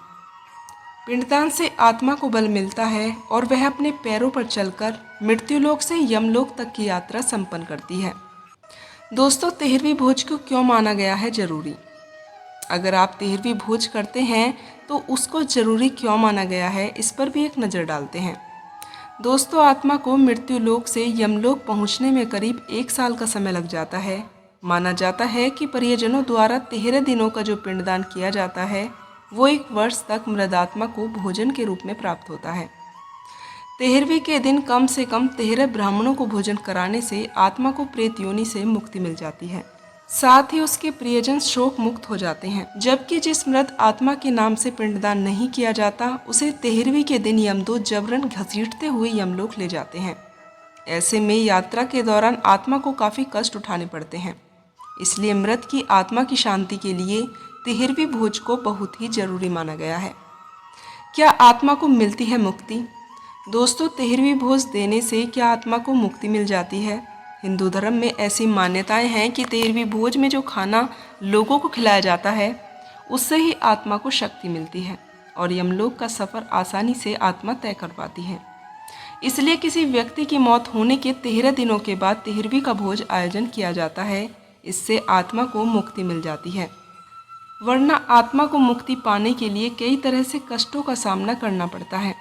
पिंडदान से आत्मा को बल मिलता है और वह अपने पैरों पर चलकर मृत्युलोक से यमलोक तक की यात्रा संपन्न करती है। दोस्तों, 13वीं भोज को क्यों माना गया है जरूरी? अगर आप 13वीं भोज करते हैं तो उसको जरूरी क्यों माना गया है, इस पर भी एक नज़र डालते हैं। दोस्तों, आत्मा को मृत्युलोक से यमलोक पहुंचने में करीब 1 साल का समय लग जाता है। माना जाता है कि परिजनों द्वारा 13 दिनों का जो पिंडदान किया जाता है वो 1 वर्ष तक मृत आत्मा को भोजन के रूप में प्राप्त होता है। 13वीं के दिन कम से कम 13 ब्राह्मणों को भोजन कराने से आत्मा को प्रेत योनि से मुक्ति मिल जाती है। साथ ही उसके प्रियजन शोक मुक्त हो जाते हैं। जबकि जिस मृत आत्मा के नाम से पिंडदान नहीं किया जाता उसे 13वीं के दिन यमदूत जबरन घसीटते हुए यमलोक ले जाते हैं। ऐसे में यात्रा के दौरान आत्मा को काफ़ी कष्ट उठाने पड़ते हैं। इसलिए मृत की आत्मा की शांति के लिए 13वीं भोज को बहुत ही जरूरी माना गया है। क्या आत्मा को मिलती है मुक्ति? दोस्तों, 13वीं भोज देने से क्या आत्मा को मुक्ति मिल जाती है? हिंदू धर्म में ऐसी मान्यताएं हैं कि 13वीं भोज में जो खाना लोगों को खिलाया जाता है उससे ही आत्मा को शक्ति मिलती है और यमलोक का सफ़र आसानी से आत्मा तय कर पाती है। इसलिए किसी व्यक्ति की मौत होने के 13 दिनों के बाद 13वीं का भोज आयोजन किया जाता है। इससे आत्मा को मुक्ति मिल जाती है, वरना आत्मा को मुक्ति पाने के लिए कई तरह से कष्टों का सामना करना पड़ता है।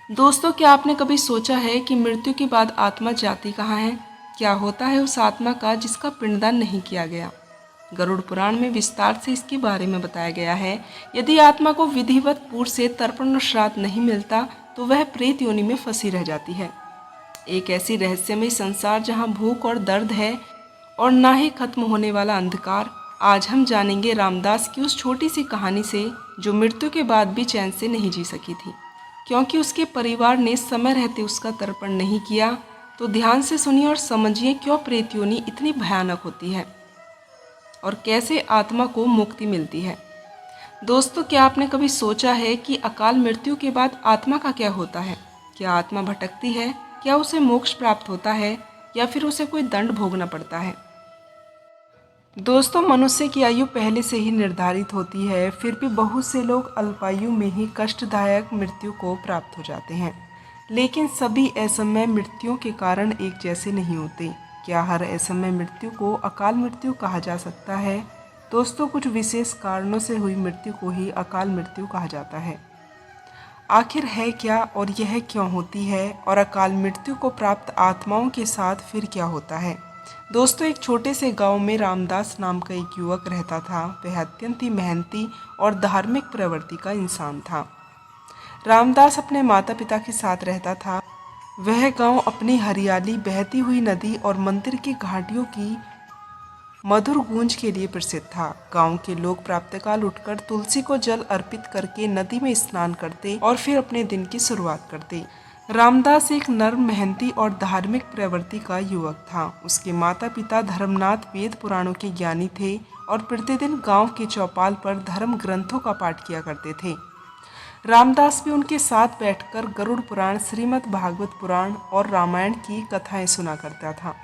दोस्तों, क्या आपने कभी सोचा है कि मृत्यु के बाद आत्मा जाती कहाँ है? क्या होता है उस आत्मा का जिसका पिंडदान नहीं किया गया? गरुड़ पुराण में विस्तार से इसके बारे में बताया गया है। यदि आत्मा को विधिवत पूर्व से तर्पण और श्राद्ध नहीं मिलता तो वह प्रेत योनि में फंसी रह जाती है। एक ऐसी रहस्यमय संसार जहाँ भूख और दर्द है और ना ही खत्म होने वाला अंधकार। आज हम जानेंगे रामदास की उस छोटी सी कहानी से जो मृत्यु के बाद भी चैन से नहीं जी सकी थी, क्योंकि उसके परिवार ने समय रहते उसका तर्पण नहीं किया। तो ध्यान से सुनिए और समझिए क्यों प्रेत योनि इतनी भयानक होती है और कैसे आत्मा को मुक्ति मिलती है। दोस्तों, क्या आपने कभी सोचा है कि अकाल मृत्यु के बाद आत्मा का क्या होता है? क्या आत्मा भटकती है? क्या उसे मोक्ष प्राप्त होता है या फिर उसे कोई दंड भोगना पड़ता है? दोस्तों, मनुष्य की आयु पहले से ही निर्धारित होती है, फिर भी बहुत से लोग अल्पायु में ही कष्टदायक मृत्यु को प्राप्त हो जाते हैं। लेकिन सभी असमय मृत्युओं के कारण एक जैसे नहीं होते। क्या हर असमय मृत्यु को अकाल मृत्यु कहा जा सकता है? दोस्तों, कुछ विशेष कारणों से हुई मृत्यु को ही अकाल मृत्यु कहा जाता है। आखिर है क्या और यह क्यों होती है, और अकाल मृत्यु को प्राप्त आत्माओं के साथ फिर क्या होता है? दोस्तों, एक छोटे से गांव में रामदास नाम का एक युवक रहता था। वह अत्यंत ही मेहनती और धार्मिक प्रवृत्ति का इंसान था। रामदास अपने माता पिता के साथ रहता था। वह गांव अपनी हरियाली, बहती हुई नदी और मंदिर की घाटियों की मधुर गूंज के लिए प्रसिद्ध था। गांव के लोग प्रातःकाल उठकर तुलसी को जल अर्पित करके नदी में स्नान करते और फिर अपने दिन की शुरुआत करते। रामदास एक नर्म, मेहनती और धार्मिक प्रवृत्ति का युवक था। उसके माता पिता धर्मनाथ वेद पुराणों के ज्ञानी थे और प्रतिदिन गांव के चौपाल पर धर्म ग्रंथों का पाठ किया करते थे। रामदास भी उनके साथ बैठकर गरुड़ पुराण, श्रीमद् भागवत पुराण और रामायण की कथाएं सुना करता था।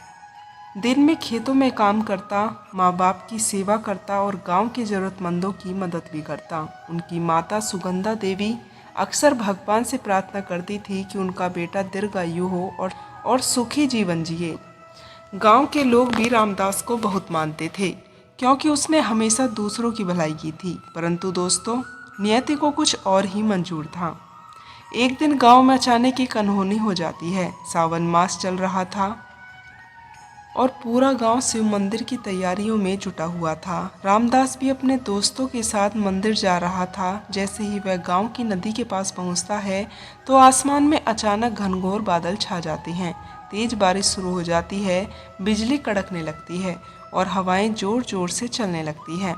दिन में खेतों में काम करता, माँ बाप की सेवा करता और गांव के जरूरतमंदों की मदद भी करता। उनकी माता सुगंधा देवी अक्सर भगवान से प्रार्थना करती थी कि उनका बेटा दीर्घायु हो और सुखी जीवन जिए। गांव के लोग भी रामदास को बहुत मानते थे, क्योंकि उसने हमेशा दूसरों की भलाई की थी। परंतु दोस्तों, नियति को कुछ और ही मंजूर था। एक दिन गांव में अचानक एक अनहोनी हो जाती है। सावन मास चल रहा था और पूरा गांव शिव मंदिर की तैयारियों में जुटा हुआ था। रामदास भी अपने दोस्तों के साथ मंदिर जा रहा था। जैसे ही वह गांव की नदी के पास पहुंचता है तो आसमान में अचानक घनघोर बादल छा जाते हैं। तेज बारिश शुरू हो जाती है, बिजली कड़कने लगती है और हवाएं जोर जोर से चलने लगती हैं।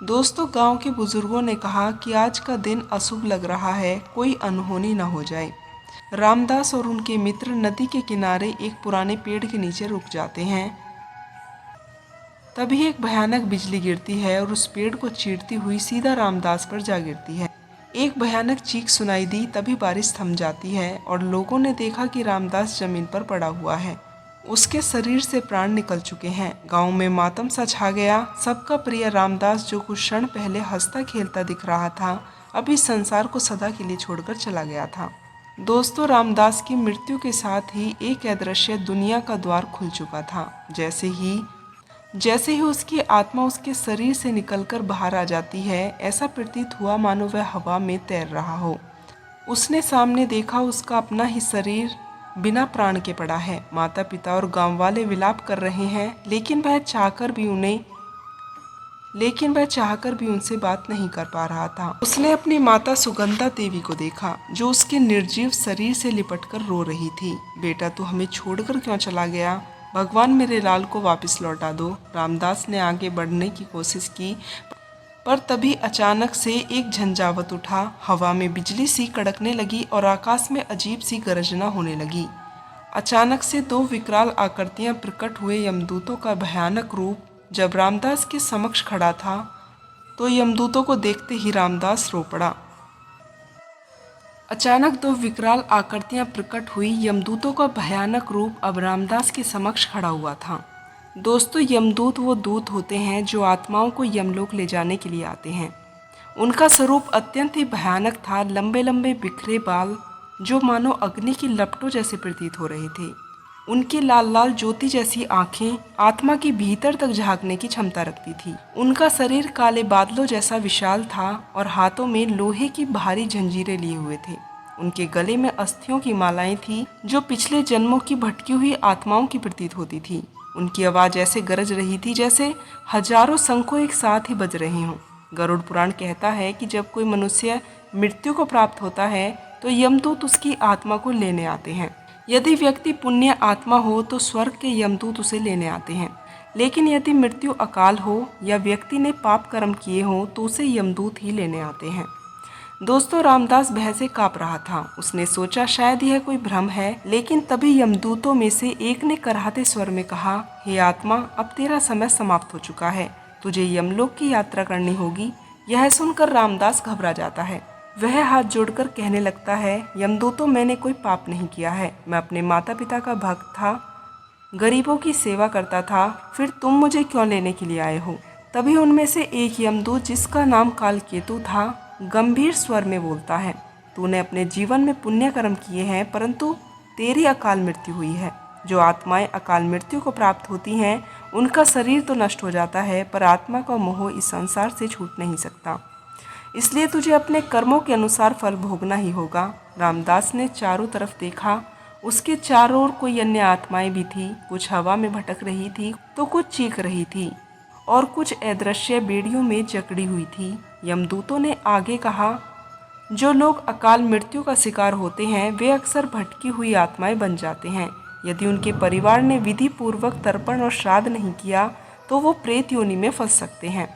दोस्तों, गांव के बुजुर्गों ने कहा कि आज का दिन अशुभ लग रहा है, कोई अनहोनी न हो जाए। रामदास और उनके मित्र नदी के किनारे एक पुराने पेड़ के नीचे रुक जाते हैं। तभी एक भयानक बिजली गिरती है और उस पेड़ को चीरती हुई सीधा रामदास पर जा गिरती है। एक भयानक चीख सुनाई दी। तभी बारिश थम जाती है और लोगों ने देखा कि रामदास जमीन पर पड़ा हुआ है। उसके शरीर से प्राण निकल चुके हैं। गांव में मातम सा छा गया। सबका प्रिय रामदास, जो कुछ क्षण पहले हंसता खेलता दिख रहा था, अब इस संसार को सदा के लिए छोड़कर चला गया था। दोस्तों, रामदास की मृत्यु के साथ ही एक अदृश्य दुनिया का द्वार खुल चुका था। जैसे ही उसकी आत्मा उसके शरीर से निकलकर बाहर आ जाती है, ऐसा प्रतीत हुआ मानो वह हवा में तैर रहा हो। उसने सामने देखा, उसका अपना ही शरीर बिना प्राण के पड़ा है। माता पिता और गांव वाले विलाप कर रहे हैं, लेकिन वह चाहकर भी उनसे बात नहीं कर पा रहा था। उसने अपनी माता सुगंधा देवी को देखा, जो उसके निर्जीव शरीर से लिपटकर रो रही थी। बेटा, तू हमें छोड़कर क्यों चला गया? भगवान मेरे लाल को वापस लौटा दो। रामदास ने आगे बढ़ने की कोशिश की, पर तभी अचानक से एक झंझावत उठा। हवा में बिजली सी कड़कने लगी और आकाश में अजीब सी गर्जना होने लगी। अचानक से दो विकराल आकृतियां प्रकट हुए। यमदूतों का भयानक रूप जब रामदास के समक्ष खड़ा था तो यमदूतों को देखते ही रामदास रो पड़ा। अचानक दो विकराल आकृतियां प्रकट हुई। यमदूतों का भयानक रूप अब रामदास के समक्ष खड़ा हुआ था। दोस्तों, यमदूत वो दूत होते हैं जो आत्माओं को यमलोक ले जाने के लिए आते हैं। उनका स्वरूप अत्यंत ही भयानक था। लंबे लंबे बिखरे बाल जो मानो अग्नि की लपटों जैसे प्रतीत हो रहे थे। उनकी लाल लाल ज्योति जैसी आंखें आत्मा के भीतर तक झांकने की क्षमता रखती थी। उनका शरीर काले बादलों जैसा विशाल था और हाथों में लोहे की भारी जंजीरें लिए हुए थे। उनके गले में अस्थियों की मालाएं थीं, जो पिछले जन्मों की भटकी हुई आत्माओं की प्रतीत होती थी। उनकी आवाज़ ऐसे गरज रही थी जैसे हजारों शंखों एक साथ ही बज रहे हों। गरुड़ पुराण कहता है कि जब कोई मनुष्य मृत्यु को प्राप्त होता है तो यमदूत उसकी आत्मा को लेने आते हैं। यदि व्यक्ति पुण्य आत्मा हो तो स्वर्ग के यमदूत उसे लेने आते हैं, लेकिन यदि मृत्यु अकाल हो या व्यक्ति ने पाप कर्म किए हों तो उसे यमदूत ही लेने आते हैं। दोस्तों, रामदास भय से काँप रहा था। उसने सोचा शायद यह कोई भ्रम है, लेकिन तभी यमदूतों में से एक ने कराहते स्वर में कहा, हे आत्मा, अब तेरा समय समाप्त हो चुका है, तुझे यमलोक की यात्रा करनी होगी। यह सुनकर रामदास घबरा जाता है। वह हाथ जोड़कर कहने लगता है, यमदूतों, मैंने कोई पाप नहीं किया है। मैं अपने माता पिता का भक्त था, गरीबों की सेवा करता था, फिर तुम मुझे क्यों लेने के लिए आए हो? तभी उनमें से एक यमदूत, जिसका नाम कालकेतु था, गंभीर स्वर में बोलता है, तूने अपने जीवन में पुण्य कर्म किए हैं, परंतु तेरी अकाल मृत्यु हुई है। जो आत्माएं अकाल मृत्यु को प्राप्त होती हैं, उनका शरीर तो नष्ट हो जाता है, पर आत्मा का मोह इस संसार से छूट नहीं सकता। इसलिए तुझे अपने कर्मों के अनुसार फल भोगना ही होगा। रामदास ने चारों तरफ देखा। उसके चारों ओर कोई अन्य आत्माएं भी थी। कुछ हवा में भटक रही थी तो कुछ चीख रही थी और कुछ अदृश्य बेड़ियों में जकड़ी हुई थी। यमदूतों ने आगे कहा, जो लोग अकाल मृत्यु का शिकार होते हैं वे अक्सर भटकी हुई आत्माएं बन जाते हैं। यदि उनके परिवार ने विधि पूर्वक तर्पण और श्राद्ध नहीं किया तो वो प्रेत योनि में फंस सकते हैं।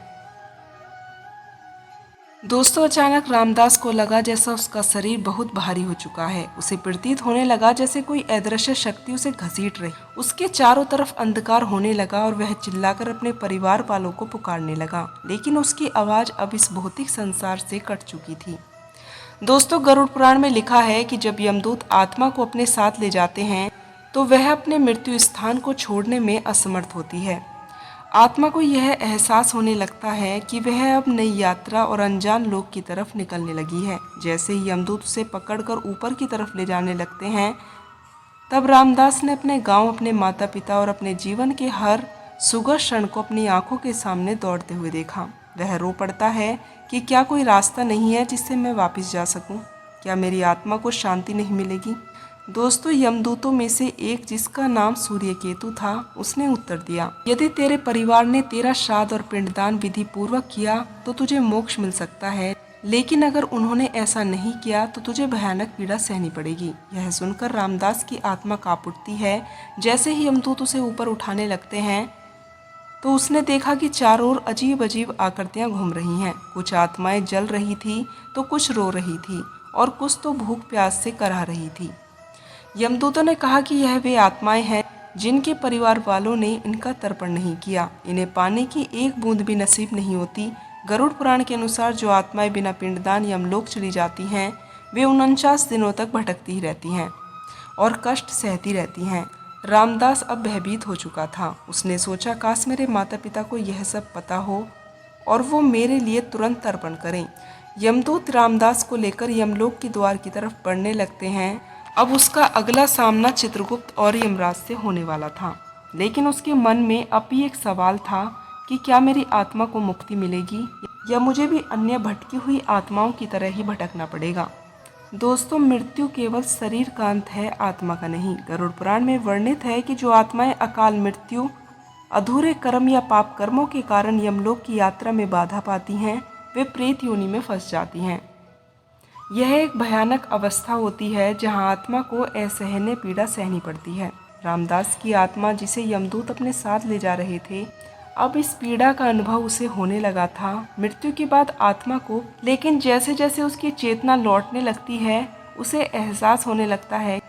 दोस्तों, अचानक रामदास को लगा जैसा उसका शरीर बहुत भारी हो चुका है। उसे प्रतीत होने लगा जैसे कोई अदृश्य शक्ति उसे घसीट रही। उसके चारों तरफ अंधकार होने लगा और वह चिल्लाकर अपने परिवार वालों को पुकारने लगा, लेकिन उसकी आवाज़ अब इस भौतिक संसार से कट चुकी थी। दोस्तों, गरुड़ पुराण में लिखा है कि जब यमदूत आत्मा को अपने साथ ले जाते हैं तो वह अपने मृत्यु स्थान को छोड़ने में असमर्थ होती है। आत्मा को यह एहसास होने लगता है कि वह अब नई यात्रा और अनजान लोक की तरफ निकलने लगी है। जैसे ही यमदूत उसे पकड़कर ऊपर की तरफ ले जाने लगते हैं, तब रामदास ने अपने गांव, अपने माता पिता और अपने जीवन के हर सुगर क्षण को अपनी आंखों के सामने दौड़ते हुए देखा। वह रो पड़ता है कि क्या कोई रास्ता नहीं है जिससे मैं वापस जा सकूं। क्या मेरी आत्मा को शांति नहीं मिलेगी? दोस्तों, यमदूतों में से एक, जिसका नाम सूर्यकेतु था, उसने उत्तर दिया, यदि तेरे परिवार ने तेरा श्राद्ध और पिंडदान विधि पूर्वक किया तो तुझे मोक्ष मिल सकता है, लेकिन अगर उन्होंने ऐसा नहीं किया तो तुझे भयानक पीड़ा सहनी पड़ेगी। यह सुनकर रामदास की आत्मा कांप उठती है। जैसे ही यमदूत उसे ऊपर उठाने लगते हैं तो उसने देखा कि चारों ओर अजीब अजीब आकृतियां घूम रही हैं। कुछ आत्माएं जल रही थी तो कुछ रो रही थी और कुछ तो भूख प्यास से कराह रही थी। यमदूतों ने कहा कि यह वे आत्माएं हैं जिनके परिवार वालों ने इनका तर्पण नहीं किया। इन्हें पाने की एक बूंद भी नसीब नहीं होती। गरुड़ पुराण के अनुसार जो आत्माएं बिना पिंडदान यमलोक चली जाती हैं, वे 49 दिनों तक भटकती ही रहती हैं और कष्ट सहती रहती हैं। रामदास अब भयभीत हो चुका था। उसने सोचा, काश मेरे माता पिता को यह सब पता हो और वो मेरे लिए तुरंत तर्पण करें। यमदूत रामदास को लेकर यमलोक के द्वार की तरफ बढ़ने लगते हैं। अब उसका अगला सामना चित्रगुप्त और यमराज से होने वाला था, लेकिन उसके मन में अब भी एक सवाल था कि क्या मेरी आत्मा को मुक्ति मिलेगी या मुझे भी अन्य भटकी हुई आत्माओं की तरह ही भटकना पड़ेगा। दोस्तों, मृत्यु केवल शरीर का अंत है, आत्मा का नहीं। गरुड़ पुराण में वर्णित है कि जो आत्माएं अकाल मृत्यु, अधूरे कर्म या पाप कर्मों के कारण यमलोक की यात्रा में बाधा पाती हैं, वे प्रेत योनि में फंस जाती हैं। यह एक भयानक अवस्था होती है जहां आत्मा को असहनीय पीड़ा सहनी पड़ती है। रामदास की आत्मा, जिसे यमदूत अपने साथ ले जा रहे थे, अब इस पीड़ा का अनुभव उसे होने लगा था। मृत्यु के बाद आत्मा को, लेकिन जैसे जैसे उसकी चेतना लौटने लगती है, उसे एहसास होने लगता है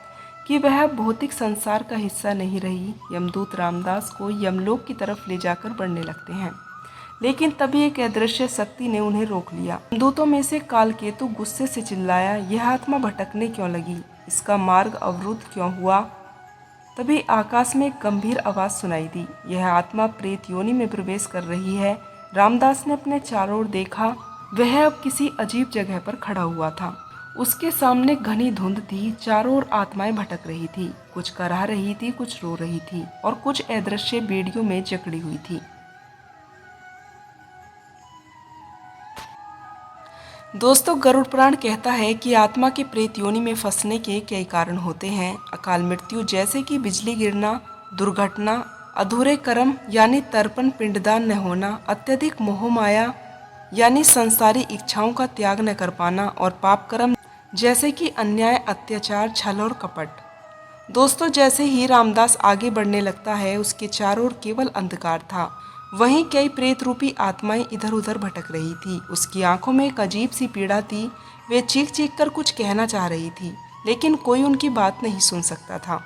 कि वह भौतिक संसार का हिस्सा नहीं रही। यमदूत रामदास को यमलोक की तरफ ले जाकर बढ़ने लगते हैं, लेकिन तभी एक अदृश्य शक्ति ने उन्हें रोक लिया। यमदूतों में से कालकेतु गुस्से से चिल्लाया, यह आत्मा भटकने क्यों लगी? इसका मार्ग अवरुद्ध क्यों हुआ? तभी आकाश में एक गंभीर आवाज सुनाई दी, यह आत्मा प्रेत योनि में प्रवेश कर रही है। रामदास ने अपने चारों ओर देखा। वह अब किसी अजीब जगह पर खड़ा हुआ था। उसके सामने घनी धुंध थी। चारों ओर आत्माएं भटक रही थी, कुछ कराह रही थी, कुछ रो रही थी और कुछ अदृश्य बेड़ियों में जकड़ी हुई थी। दोस्तों, गरुड़ पुराण कहता है कि आत्मा के प्रेत योनि में फंसने के कई कारण होते हैं। अकाल मृत्यु, जैसे कि बिजली गिरना, दुर्घटना, अधूरे कर्म यानी तर्पण पिंडदान न होना, अत्यधिक मोह माया यानी संसारी इच्छाओं का त्याग न कर पाना, और पाप कर्म जैसे कि अन्याय, अत्याचार, छल और कपट। दोस्तों, जैसे ही रामदास आगे बढ़ने लगता है, उसके चारों ओर केवल अंधकार था। वहीं कई प्रेत रूपी आत्माएं इधर उधर भटक रही थी। उसकी आंखों में एक अजीब सी पीड़ा थी। वे चीख चीख कर कुछ कहना चाह रही थी, लेकिन कोई उनकी बात नहीं सुन सकता था।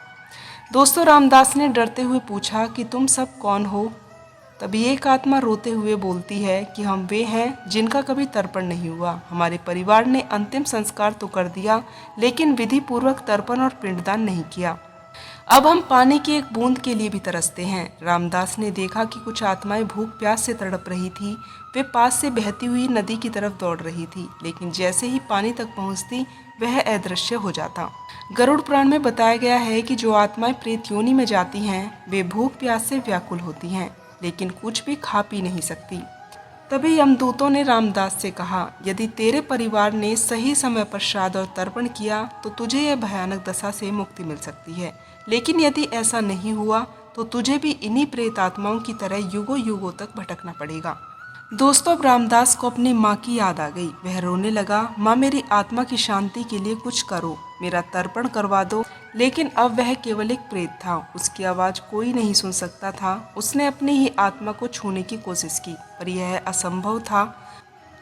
दोस्तों, रामदास ने डरते हुए पूछा कि तुम सब कौन हो? तभी एक आत्मा रोते हुए बोलती है कि हम वे हैं जिनका कभी तर्पण नहीं हुआ। हमारे परिवार ने अंतिम संस्कार तो कर दिया, लेकिन विधि पूर्वक तर्पण और पिंडदान नहीं किया। अब हम पानी की एक बूंद के लिए भी तरसते हैं। रामदास ने देखा कि कुछ आत्माएं भूख प्यास से तड़प रही थी। वे पास से बहती हुई नदी की तरफ दौड़ रही थी, लेकिन जैसे ही पानी तक पहुंचती, वह अदृश्य हो जाता। गरुड़ पुराण में बताया गया है कि जो आत्माएं प्रेत योनि में जाती हैं, वे भूख प्यास से व्याकुल होती हैं, लेकिन कुछ भी खा पी नहीं सकती। तभी यमदूतों ने रामदास से कहा, यदि तेरे परिवार ने सही समय पर श्राद्ध और तर्पण किया तो तुझे यह भयानक दशा से मुक्ति मिल सकती है, लेकिन यदि ऐसा नहीं हुआ तो तुझे भी इन्हीं प्रेत आत्माओं की तरह युगों युगों तक भटकना पड़ेगा। दोस्तों, अब रामदास को अपनी माँ की याद आ गई। वह रोने लगा, माँ मेरी आत्मा की शांति के लिए कुछ करो, मेरा तर्पण करवा दो। लेकिन अब वह केवल एक प्रेत था, उसकी आवाज़ कोई नहीं सुन सकता था। उसने अपनी ही आत्मा को छूने की कोशिश की, पर यह असंभव था।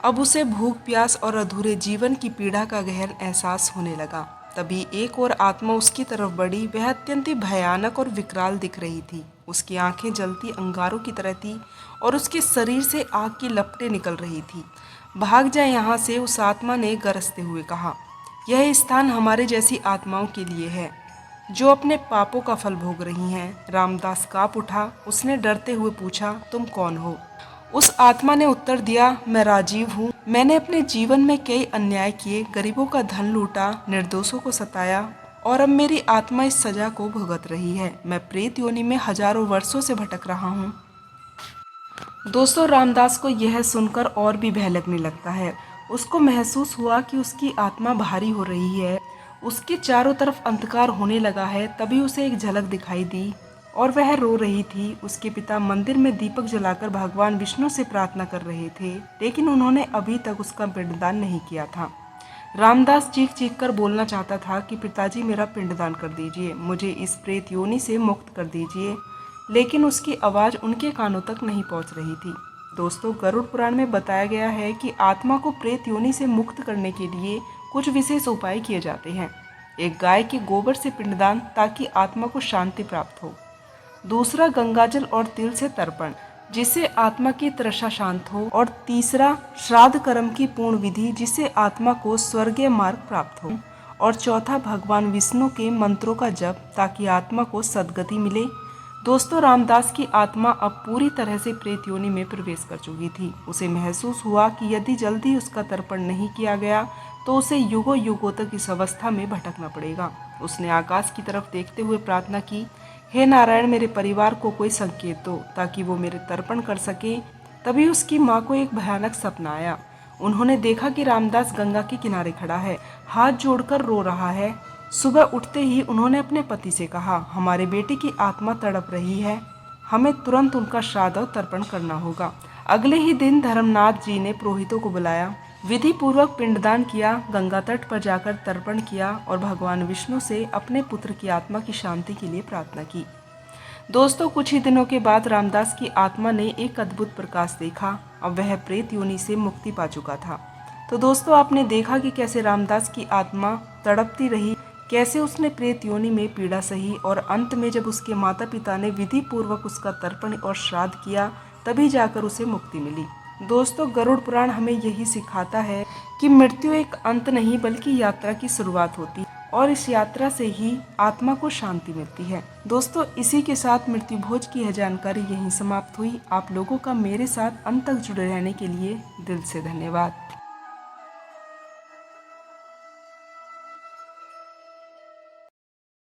अब उसे भूख प्यास और अधूरे जीवन की पीड़ा का गहन एहसास होने लगा। तभी एक और आत्मा उसकी तरफ बढ़ी। वह अत्यंत भयानक और विकराल दिख रही थी। उसकी आंखें जलती अंगारों की तरह थी और उसके शरीर से आग की लपटें निकल रही थी। भाग जा यहाँ से, उस आत्मा ने गरजते हुए कहा। यह स्थान हमारे जैसी आत्माओं के लिए है जो अपने पापों का फल भोग रही हैं। रामदास काँप उठा। उसने डरते हुए पूछा, तुम कौन हो? उस आत्मा ने उत्तर दिया, मैं राजीव हूँ। मैंने अपने जीवन में कई अन्याय किए, गरीबों का धन लूटा, निर्दोषों को सताया, और अब मेरी आत्मा इस सजा को भुगत रही है। मैं प्रेत योनि में हजारों वर्षों से भटक रहा हूँ। दोस्तों, रामदास को यह सुनकर और भी भय लगने लगता है। उसको महसूस हुआ कि उसकी आत्मा भारी हो रही है। उसके चारों तरफ अंधकार होने लगा है। तभी उसे एक झलक दिखाई दी और वह रो रही थी। उसके पिता मंदिर में दीपक जलाकर भगवान विष्णु से प्रार्थना कर रहे थे, लेकिन उन्होंने अभी तक उसका पिंडदान नहीं किया था। रामदास चीख चीख कर बोलना चाहता था कि पिताजी, मेरा पिंडदान कर दीजिए, मुझे इस प्रेत योनि से मुक्त कर दीजिए, लेकिन उसकी आवाज़ उनके कानों तक नहीं पहुंच रही थी। दोस्तों, गरुड़ पुराण में बताया गया है कि आत्मा को प्रेत योनि से मुक्त करने के लिए कुछ विशेष उपाय किए जाते हैं। एक, गाय के गोबर से पिंडदान ताकि आत्मा को शांति प्राप्त हो। दूसरा, गंगाजल और तिल से तर्पण जिससे आत्मा की तृषा शांत हो। और तीसरा, श्राद्ध कर्म की पूर्ण विधि जिससे आत्मा को स्वर्गीय मार्ग प्राप्त हो। और चौथा, भगवान विष्णु के मंत्रों का जप ताकि आत्मा को सद्गति मिले। दोस्तों, रामदास की आत्मा अब पूरी तरह से प्रेत योनि में प्रवेश कर चुकी थी। उसे महसूस हुआ कि यदि जल्दी उसका तर्पण नहीं किया गया तो उसे युगों युगों तक इस अवस्था में भटकना पड़ेगा। उसने आकाश की तरफ देखते हुए प्रार्थना की, हे नारायण, मेरे परिवार को कोई संकेत दो ताकि वो मेरे तर्पण कर सके। तभी उसकी माँ को एक भयानक सपना आया। उन्होंने देखा कि रामदास गंगा के किनारे खड़ा है, हाथ जोड़कर रो रहा है। सुबह उठते ही उन्होंने अपने पति से कहा, हमारे बेटे की आत्मा तड़प रही है, हमें तुरंत उनका श्राद्ध और तर्पण करना होगा। अगले ही दिन धर्मनाथ जी ने पुरोहितों को बुलाया, विधि पूर्वक पिंडदान किया, गंगा तट पर जाकर तर्पण किया और भगवान विष्णु से अपने पुत्र की आत्मा की शांति के लिए प्रार्थना की। दोस्तों, कुछ ही दिनों के बाद रामदास की आत्मा ने एक अद्भुत प्रकाश देखा। अब वह प्रेत योनि से मुक्ति पा चुका था। तो दोस्तों, आपने देखा कि कैसे रामदास की आत्मा तड़पती रही, कैसे उसने प्रेत योनि में पीड़ा सही और अंत में जब उसके माता पिता ने विधि पूर्वक उसका तर्पण और श्राद्ध किया तभी जाकर उसे मुक्ति मिली। दोस्तों, गरुड़ पुराण हमें यही सिखाता है कि मृत्यु एक अंत नहीं बल्कि यात्रा की शुरुआत होती है और इस यात्रा से ही आत्मा को शांति मिलती है। दोस्तों, इसी के साथ मृत्यु भोज की यह जानकारी यहीं समाप्त हुई। आप लोगों का मेरे साथ अंत तक जुड़े रहने के लिए दिल से धन्यवाद।